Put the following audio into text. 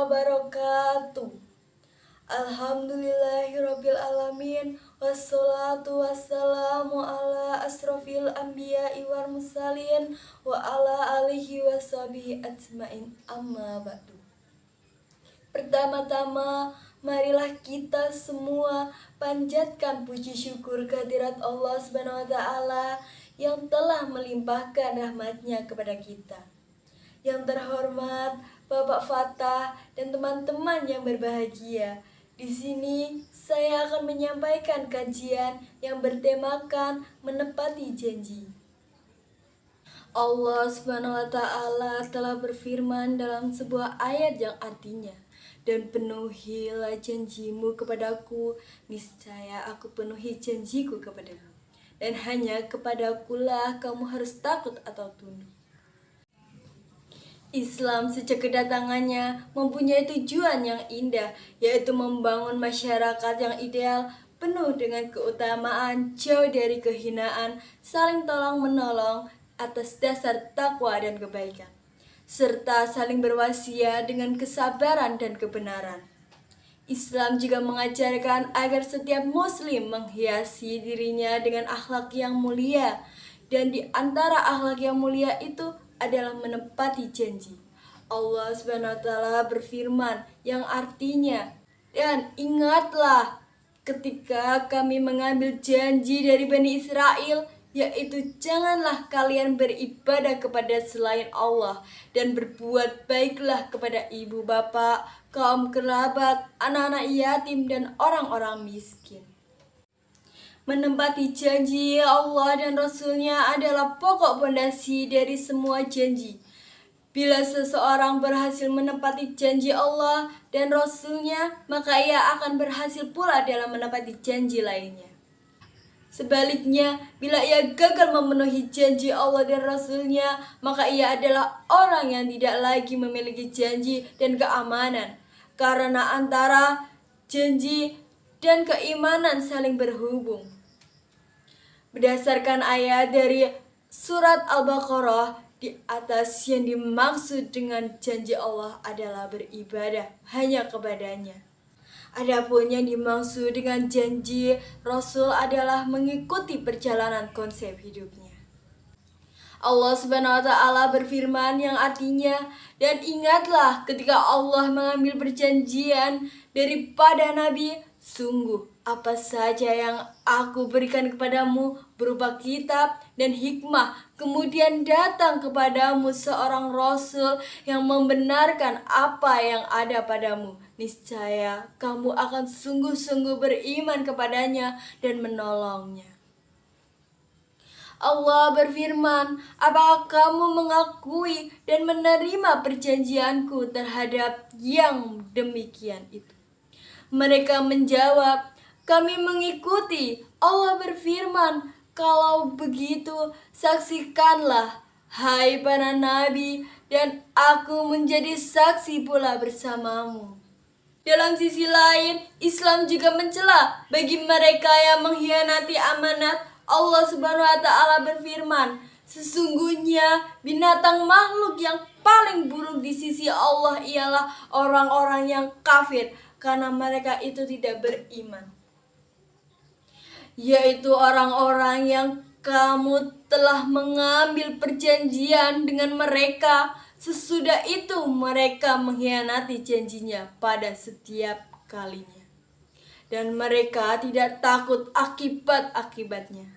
wabarakatuh. Alhamdulillahirabbil alamin, wassalatu wassalamu ala asrofil anbiya'i wal mursalin wa ala alihi washabihi ajmain, amma ba'du. Pertama-tama, marilah kita semua panjatkan puji syukur kehadirat Allah Subhanahu wa taala yang telah melimpahkan rahmat-Nya kepada kita. Yang terhormat Bapak Fatah dan teman-teman yang berbahagia. Di sini saya akan menyampaikan kajian yang bertemakan menepati janji. Allah Subhanahu wa taala telah berfirman dalam sebuah ayat yang artinya, "Dan penuhilah janjimu kepadaku, niscaya aku penuhi janjiku kepadamu. Dan hanya kepadakulah kamu harus takut atau tunduk." Islam sejak kedatangannya mempunyai tujuan yang indah, yaitu membangun masyarakat yang ideal, penuh dengan keutamaan, jauh dari kehinaan, saling tolong-menolong atas dasar takwa dan kebaikan, serta saling berwasiat dengan kesabaran dan kebenaran. Islam juga mengajarkan agar setiap muslim menghiasi dirinya dengan akhlak yang mulia, dan di antara akhlak yang mulia itu adalah menepati janji. Allah Subhanahu wa taala berfirman yang artinya, "Dan ingatlah ketika kami mengambil janji dari Bani Israel, yaitu janganlah kalian beribadah kepada selain Allah, dan berbuat baiklah kepada ibu bapak, kaum kerabat, anak-anak yatim, dan orang-orang miskin." Menepati janji Allah dan Rasul-Nya adalah pokok pondasi dari semua janji. Bila seseorang berhasil menepati janji Allah dan Rasul-Nya, maka ia akan berhasil pula dalam menepati janji lainnya. Sebaliknya, bila ia gagal memenuhi janji Allah dan Rasul-Nya, maka ia adalah orang yang tidak lagi memiliki janji dan keamanan. Karena antara janji dan keimanan saling berhubung. Berdasarkan ayat dari surat Al-Baqarah di atas, yang dimaksud dengan janji Allah adalah beribadah hanya kepadanya. Adapun yang dimaksud dengan janji Rasul adalah mengikuti perjalanan konsep hidupnya. Allah Subhanahu wa taala berfirman yang artinya, "Dan ingatlah ketika Allah mengambil perjanjian daripada Nabi, sungguh apa saja yang aku berikan kepadamu berupa kitab dan hikmah, kemudian datang kepadamu seorang Rasul yang membenarkan apa yang ada padamu, niscaya kamu akan sungguh-sungguh beriman kepadanya dan menolongnya." Allah berfirman, "Apakah kamu mengakui dan menerima perjanjianku terhadap yang demikian itu?" Mereka menjawab, "Kami mengikuti." Allah berfirman, "Kalau begitu, saksikanlah, hai para nabi, dan aku menjadi saksi pula bersamamu." Dalam sisi lain, Islam juga mencela bagi mereka yang mengkhianati amanat. Allah Subhanahu wa taala berfirman, "Sesungguhnya binatang makhluk yang paling buruk di sisi Allah ialah orang-orang yang kafir, karena mereka itu tidak beriman, yaitu orang-orang yang kamu telah mengambil perjanjian dengan mereka. Sesudah itu mereka mengkhianati janjinya pada setiap kalinya, dan mereka tidak takut akibat-akibatnya."